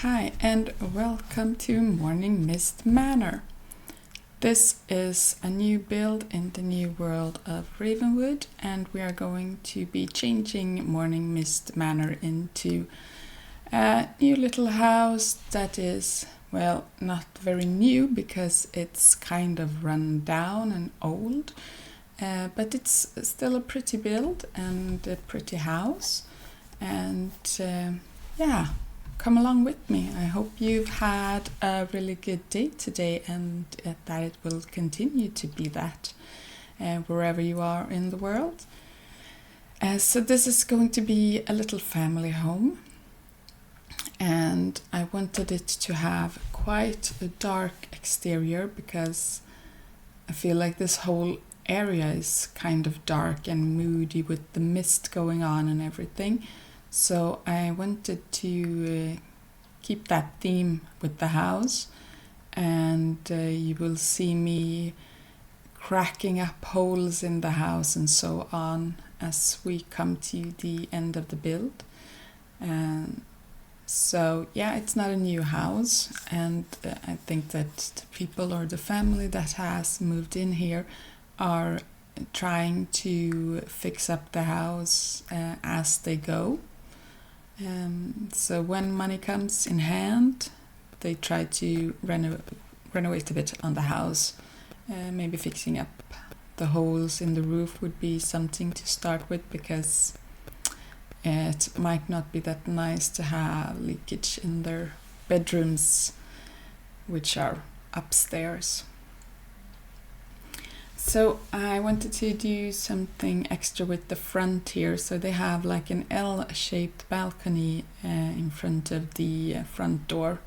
Hi and welcome to Morning Mist Manor. This is a new build in the new world of Ravenwood, and we are going to be changing Morning Mist Manor into a new little house that is, well, not very new because it's kind of run down and old, but it's still a pretty build and a pretty house. And come along with me. I hope you've had a really good day today and that it will continue to be that wherever you are in the world. So this is going to be a little family home, and I wanted it to have quite a dark exterior because I feel like this whole area is kind of dark and moody with the mist going on and everything. So I wanted to keep that theme with the house, and you will see me cracking up holes in the house and so on as we come to the end of the build. It's not a new house, and I think that the people or the family that has moved in here are trying to fix up the house as they go. So when money comes in hand, they try to renovate a bit on the house. Maybe fixing up the holes in the roof would be something to start with, because it might not be that nice to have leakage in their bedrooms, which are upstairs. So I wanted to do something extra with the front here. So they have like an L-shaped balcony in front of the front door,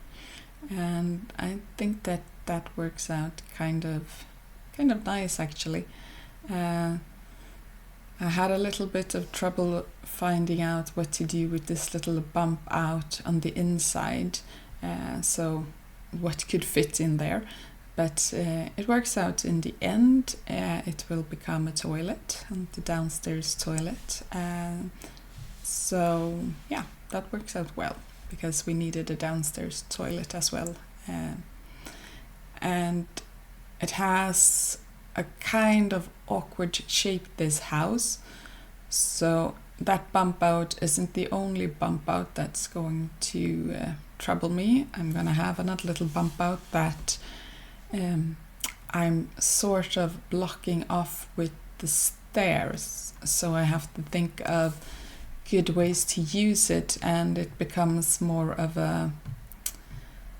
and I think that works out kind of nice actually. I had a little bit of trouble finding out what to do with this little bump out on the inside, so what could fit in there. But it works out in the end. It will become a toilet, and the downstairs toilet. That works out well, because we needed a downstairs toilet as well. And it has a kind of awkward shape, this house. So that bump out isn't the only bump out that's going to trouble me. I'm going to have another little bump out that I'm sort of blocking off with the stairs, so I have to think of good ways to use it, and it becomes more of a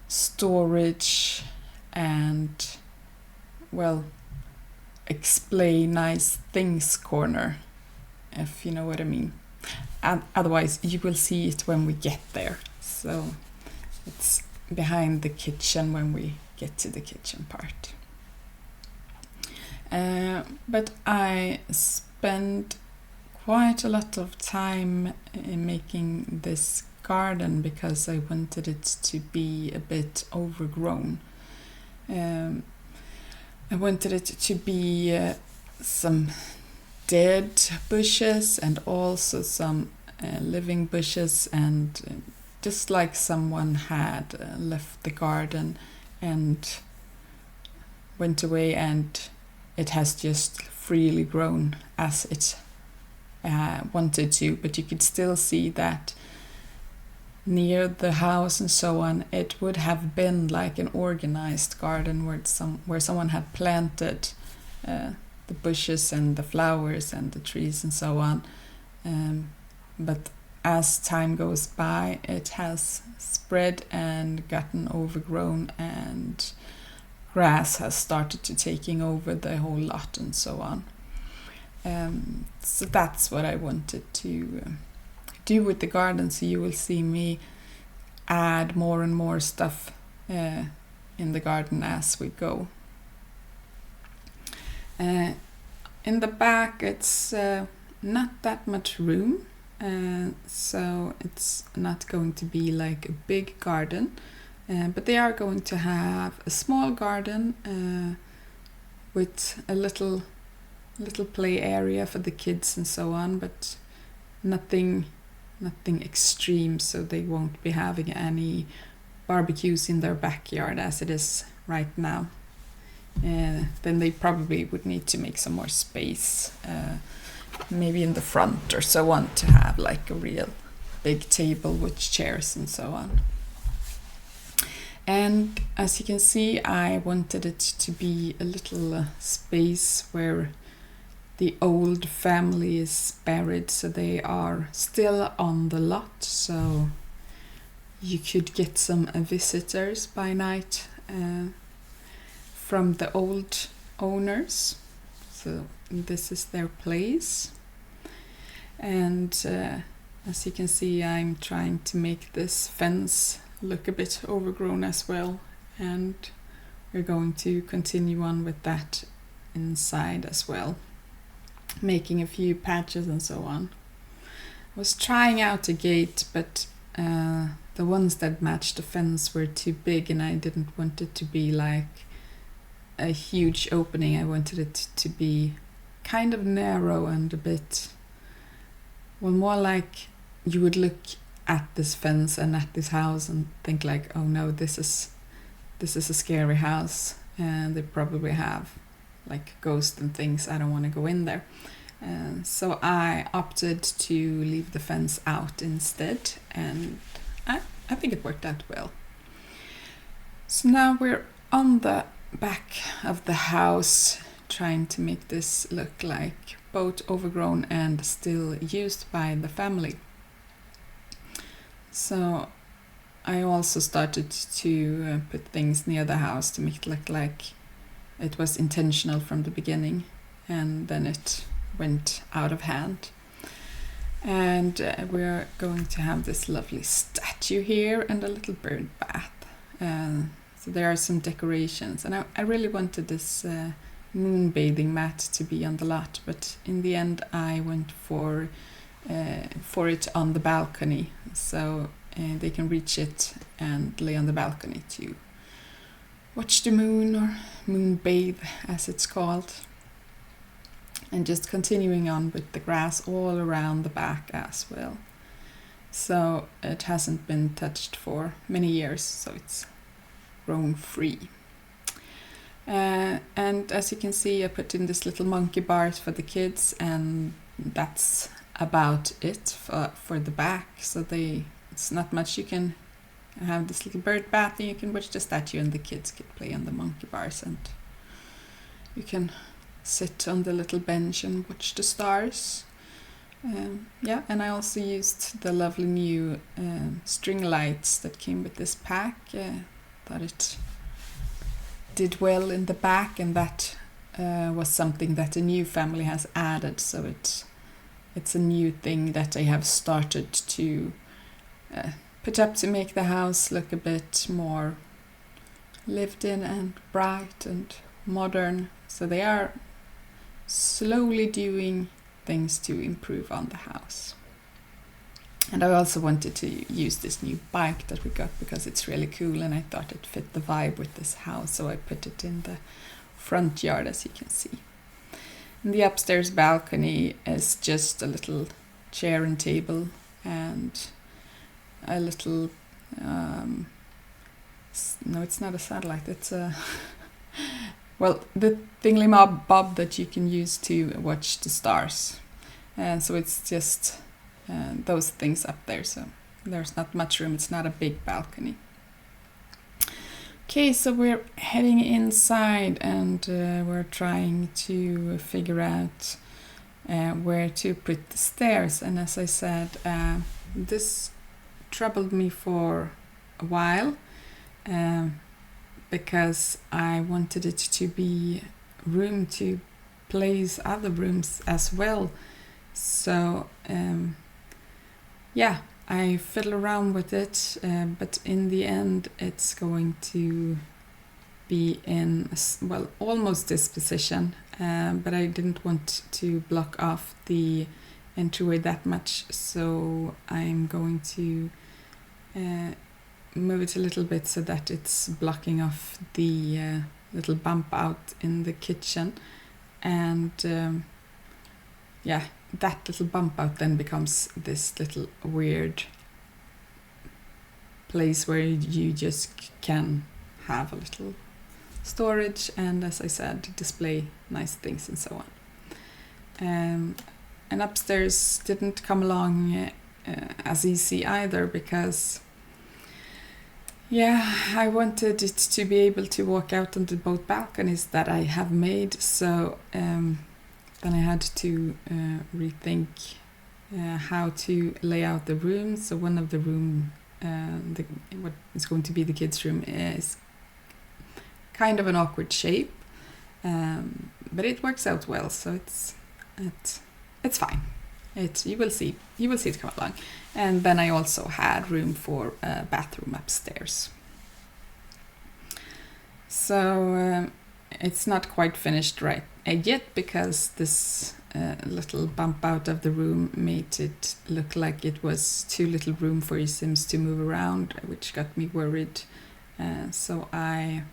storage and, well, explain nice things corner, if you know what I mean. And otherwise you will see it when we get there. So it's behind the kitchen when we get to the kitchen part. But I spent quite a lot of time in making this garden because I wanted it to be a bit overgrown. I wanted it to be some dead bushes and also some living bushes, and just like someone had left the garden and went away, and it has just freely grown as it wanted to. But you could still see that near the house and so on, it would have been like an organized garden where someone had planted the bushes and the flowers and the trees and so on. But as time goes by, it has spread and gotten overgrown, and grass has started to taking over the whole lot and so on. So that's what I wanted to do with the garden. So you will see me add more and more stuff in the garden as we go. In the back, it's not that much room. So it's not going to be like a big garden, but they are going to have a small garden with a little play area for the kids and so on, but nothing extreme, so they won't be having any barbecues in their backyard as it is right now. Then they probably would need to make some more space, maybe in the front or so on, to have like a real big table with chairs and so on. And as you can see, I wanted it to be a little space where the old family is buried, so they are still on the lot, so you could get some visitors by night from the old owners. So this is their place. And as you can see, I'm trying to make this fence look a bit overgrown as well, and we're going to continue on with that inside as well, making a few patches and so on. I was trying out a gate, but the ones that matched the fence were too big, and I didn't want it to be like a huge opening. I wanted it to be kind of narrow and a bit, well, more like you would look at this fence and at this house and think like, oh no, this is a scary house, and they probably have like ghosts and things. I don't want to go in there. So I opted to leave the fence out instead, and I think it worked out well. So now we're on the back of the house, trying to make this look like both overgrown and still used by the family. So I also started to put things near the house to make it look like it was intentional from the beginning, and then it went out of hand. And we're going to have this lovely statue here and a little bird bath. So there are some decorations, and I really wanted this moon bathing mat to be on the lot, but in the end I went for it on the balcony, so they can reach it and lay on the balcony to watch the moon, or moon bathe as it's called. And just continuing on with the grass all around the back as well. So it hasn't been touched for many years, so it's grown free. And as you can see, I put in this little monkey bars for the kids, and that's about it for the back. So it's not much. You can have this little bird bath, and you can watch the statue, and the kids can play on the monkey bars, and you can sit on the little bench and watch the stars. And I also used the lovely new string lights that came with this pack. Thought it did well in the back, and that was something that a new family has added, so it's a new thing that I have started to put up to make the house look a bit more lived in and bright and modern. So they are slowly doing things to improve on the house. And I also wanted to use this new bike that we got because it's really cool, and I thought it fit the vibe with this house, so I put it in the front yard, as you can see. And the upstairs balcony is just a little chair and table and a little no, it's not a satellite, it's a well, the thingy-bob that you can use to watch the stars. And so it's just those things up there, so there's not much room. It's not a big balcony. Okay, so we're heading inside, and we're trying to figure out where to put the stairs. And as I said, this troubled me for a while, because I wanted it to be room to place other rooms as well. So I fiddle around with it, but in the end it's going to be in, well, almost this position, but I didn't want to block off the entryway that much, so I'm going to move it a little bit so that it's blocking off the little bump out in the kitchen. And that little bump out then becomes this little weird place where you just can have a little storage and, as I said, display nice things and so on. And upstairs didn't come along as easy either, because I wanted it to be able to walk out onto both balconies that I have made. So then I had to rethink how to lay out the rooms. So one of the room, what is going to be the kids' room, is kind of an awkward shape, but it works out well. So it's fine. You will see it come along. And then I also had room for a bathroom upstairs. So it's not quite finished right yet, because this little bump out of the room made it look like it was too little room for your Sims to move around, which got me worried. So I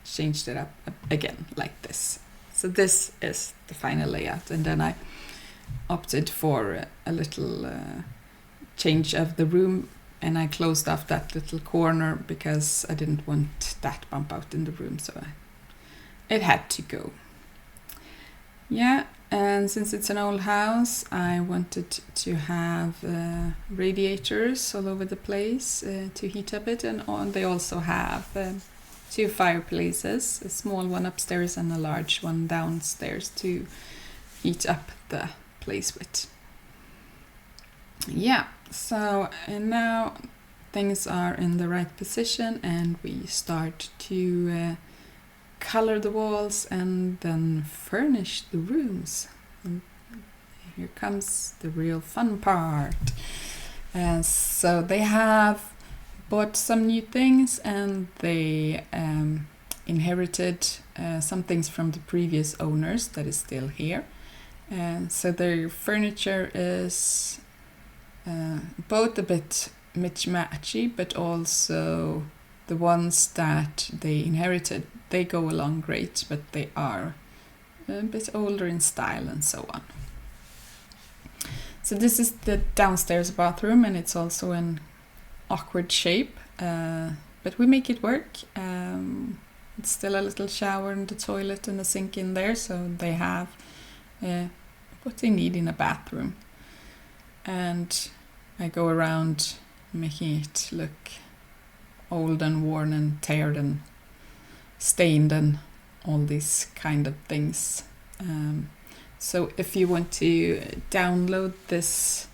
changed it up again like this. So this is the final layout, and then I opted for a little change of the room, and I closed off that little corner because I didn't want that bump out in the room, so it had to go. And since it's an old house, I wanted to have radiators all over the place to heat up it, and they also have 2 fireplaces, a small one upstairs and a large one downstairs, to heat up the place with. So and now things are in the right position, and we start to color the walls and then furnish the rooms. And here comes the real fun part. So they have bought some new things, and they inherited some things from the previous owners that is still here. So their furniture is both a bit mismatchy, but also the ones that they inherited, they go along great, but they are a bit older in style and so on. So this is the downstairs bathroom, and it's also an awkward shape, but we make it work. It's still a little shower and a toilet and a sink in there, so they have what they need in a bathroom. And I go around making it look old and worn and teared and stained and all these kind of things. So if you want to download this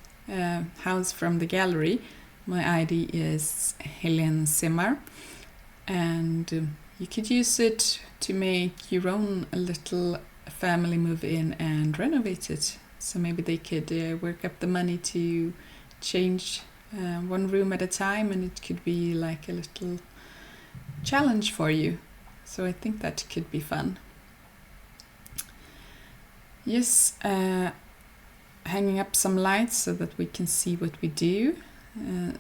house from the gallery, my ID is HelenSimmar, and you could use it to make your own little family move in and renovate it. So maybe they could work up the money to change one room at a time, and it could be like a little challenge for you. So I think that could be fun. Yes, hanging up some lights so that we can see what we do.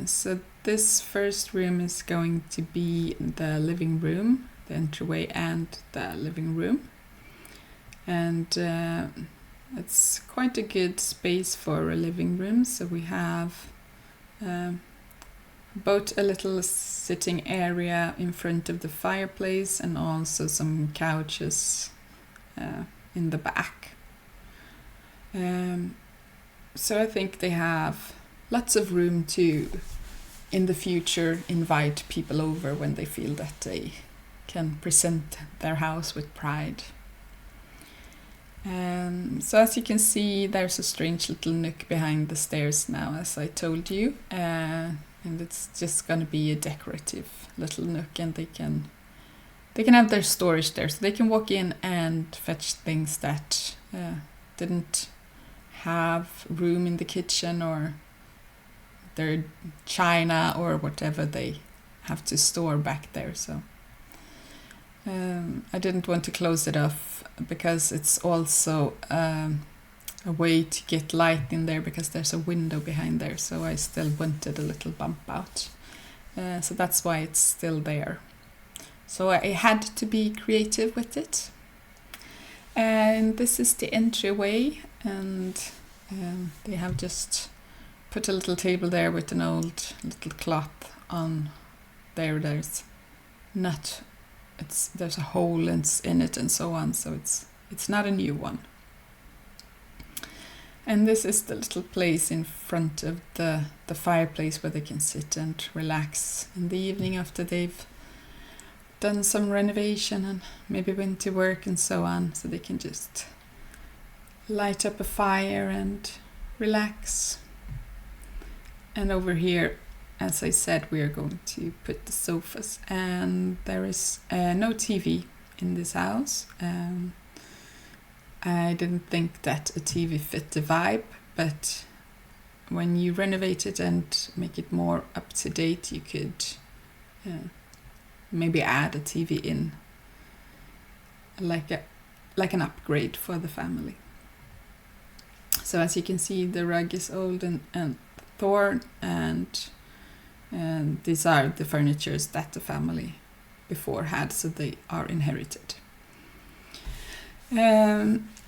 So this first room is going to be the living room, the entryway and the living room. And it's quite a good space for a living room. So we have both a little sitting area in front of the fireplace, and also some couches in the back. So I think they have lots of room to, in the future, invite people over when they feel that they can present their house with pride. So as you can see, there's a strange little nook behind the stairs now, as I told you, and it's just going to be a decorative little nook, and they can have their storage there, so they can walk in and fetch things that didn't have room in the kitchen, or their china or whatever they have to store back there. So I didn't want to close it off, because it's also a way to get light in there, because there's a window behind there, so I still wanted a little bump out. So that's why it's still there. So I had to be creative with it. And this is the entryway, and they have just put a little table there with an old little cloth on there's a hole in it and so on, so it's not a new one. And this is the little place in front of the fireplace where they can sit and relax in the evening after they've done some renovation and maybe went to work and so on, so they can just light up a fire and relax. And over here, as I said, we are going to put the sofas, and there is no TV in this house. I didn't think that a TV fit the vibe, but when you renovate it and make it more up to date, you could maybe add a TV in, like an upgrade for the family. So as you can see, the rug is old and torn, and these are the furnitures that the family before had, so they are inherited.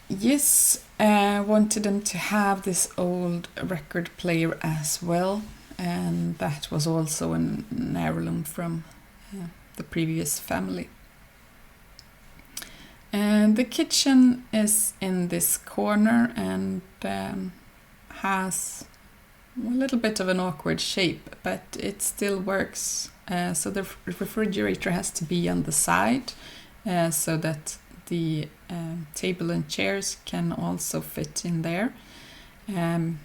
Yes, I wanted them to have this old record player as well, and that was also an heirloom from the previous family. And the kitchen is in this corner and has a little bit of an awkward shape, but it still works. So the refrigerator has to be on the side so that the table and chairs can also fit in there,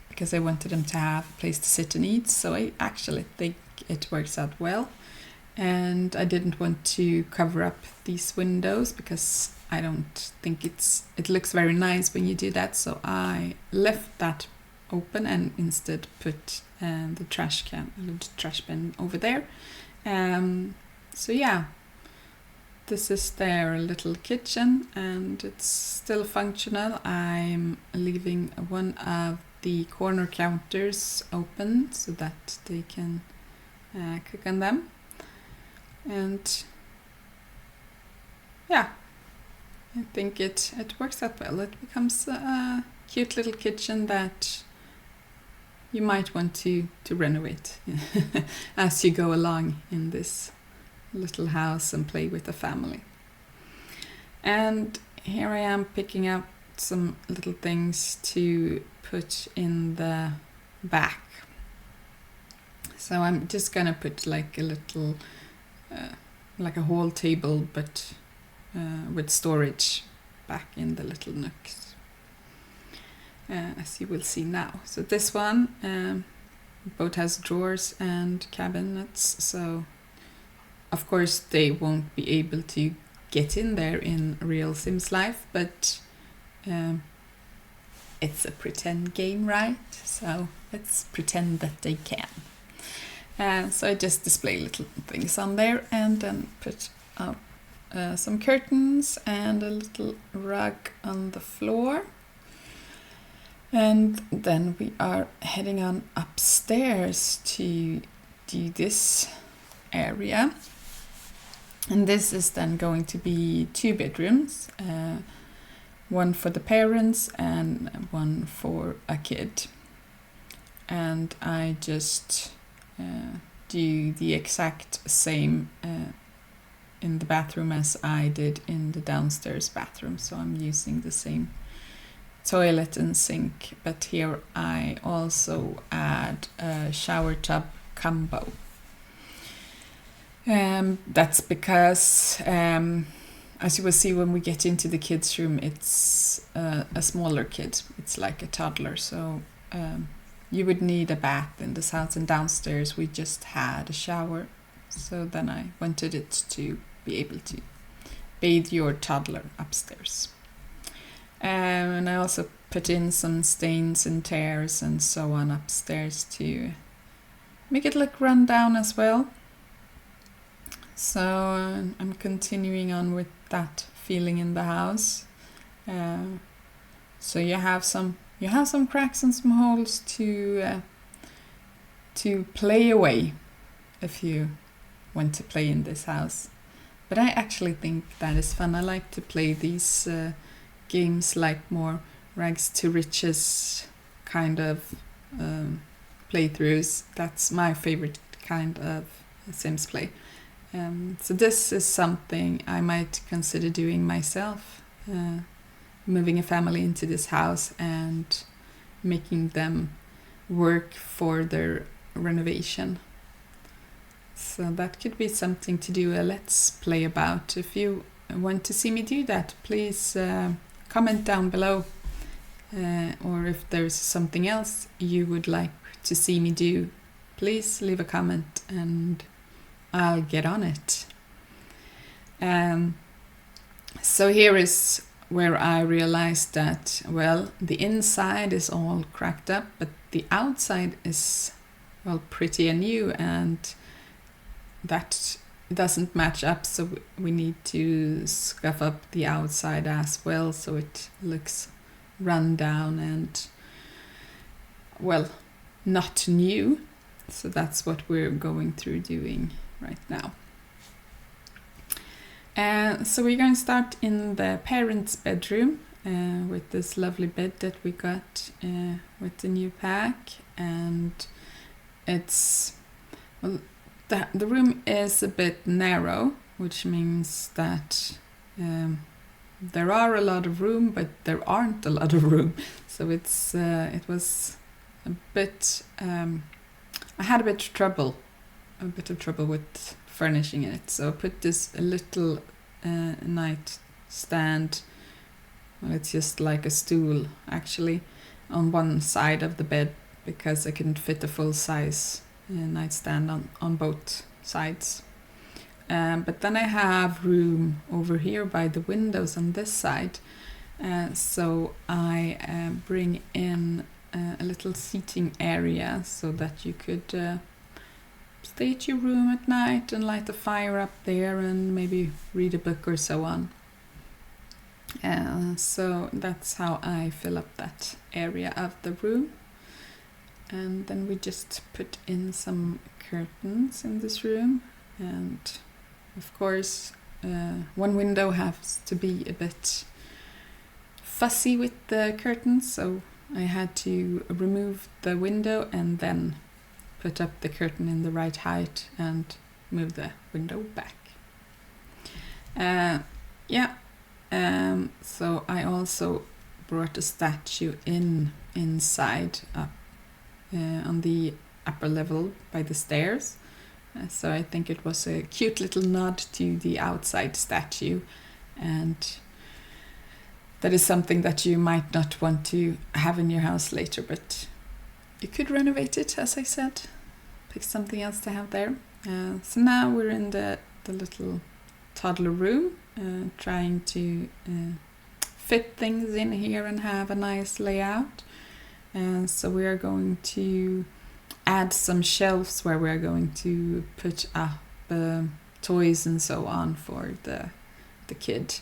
because I wanted them to have a place to sit and eat. So I actually think it works out well. And I didn't want to cover up these windows because I don't think it looks very nice when you do that. So I left that open and instead put the trash bin over there. So yeah, this is their little kitchen and it's still functional. I'm leaving one of the corner counters open so that they can cook on them. And yeah, I think it works out well. It becomes a cute little kitchen that you might want to renovate as you go along in this little house and play with the family. And here I am picking up some little things to put in the back. So I'm just gonna put like a little like a whole table, but with storage back in the little nooks, as you will see now. So this one both has drawers and cabinets, so of course they won't be able to get in there in real Sims life, but it's a pretend game, right? So let's pretend that they can. So I just display little things on there and then put up some curtains and a little rug on the floor. And then we are heading on upstairs to do this area. And this is then going to be 2 bedrooms, one for the parents and one for a kid. And I just do the exact same in the bathroom as I did in the downstairs bathroom. So I'm using the same toilet and sink, but here I also add a shower tub combo. That's because as you will see when we get into the kids' room, it's a smaller kid. It's like a toddler, so you would need a bath in this house, and downstairs we just had a shower. So then I wanted it to be able to bathe your toddler upstairs. And I also put in some stains and tears and so on upstairs to make it look run down as well. So I'm continuing on with that feeling in the house. So you have some cracks and some holes to play away if you want to play in this house. But I actually think that is fun. I like to play these games like more rags to riches kind of playthroughs. That's my favorite kind of Sims play. So this is something I might consider doing myself, moving a family into this house and making them work for their renovation. So that could be something to do a let's play about. If you want to see me do that, please comment down below, or if there's something else you would like to see me do, please leave a comment and I'll get on it. So here is where I realized that, well, the inside is all cracked up, but the outside is, well, pretty and new, and that doesn't match up, so we need to scuff up the outside as well so it looks run down and, well, not new. So that's what we're going through doing right now. So we're going to start in the parents' bedroom with this lovely bed that we got with the new pack, and it's, well, the room is a bit narrow, which means that there are a lot of room, but there aren't a lot of room. So it's it was a bit. I had a bit of trouble with furnishing it. So I put this little nightstand. Well, it's just like a stool actually on one side of the bed because I couldn't fit a full size nightstand on both sides. But then I have room over here by the windows on this side, so I bring in a little seating area so that you could stay at your room at night and light a fire up there and maybe read a book or so on. So that's how I fill up that area of the room. And then we just put in some curtains in this room, and of course one window has to be a bit fussy with the curtains, so I had to remove the window and then put up the curtain in the right height and move the window back. So I also brought a statue inside up on the upper level by the stairs. So I think it was a cute little nod to the outside statue, and that is something that you might not want to have in your house later, but you could renovate it, as I said, pick something else to have there. So now we're in the little toddler room, trying to fit things in here and have a nice layout. So we are going to add some shelves where we are going to put up toys and so on for the kid,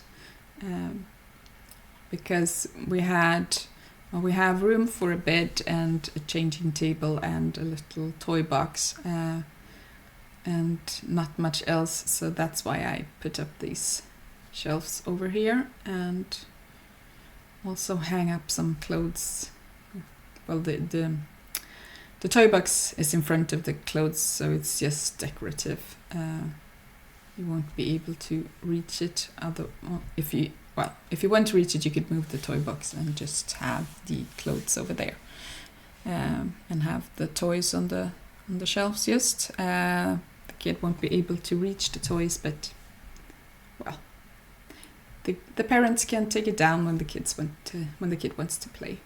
because we have room for a bed and a changing table and a little toy box, and not much else. So that's why I put up these shelves over here, and also hang up some clothes. Well, the toy box is in front of the clothes, so it's just decorative. You won't be able to reach it. If you want to reach it, you could move the toy box and just have the clothes over there, and have the toys on the shelves. Just the kid won't be able to reach the toys, but well, the parents can take it down when the kid wants to play.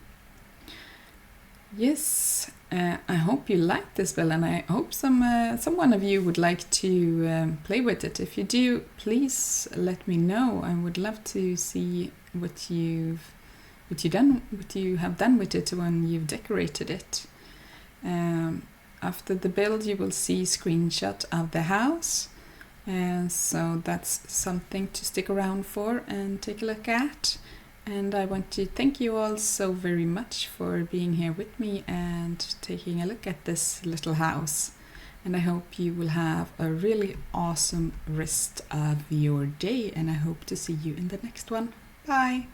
Yes, I hope you liked this bell, and I hope someone of you would like to play with it. If you do, please let me know. I would love to see what you have done with it when you've decorated it. After the build, you will see screenshot of the house, so that's something to stick around for and take a look at. And I want to thank you all so very much for being here with me and taking a look at this little house. And I hope you will have a really awesome rest of your day, and I hope to see you in the next one. Bye!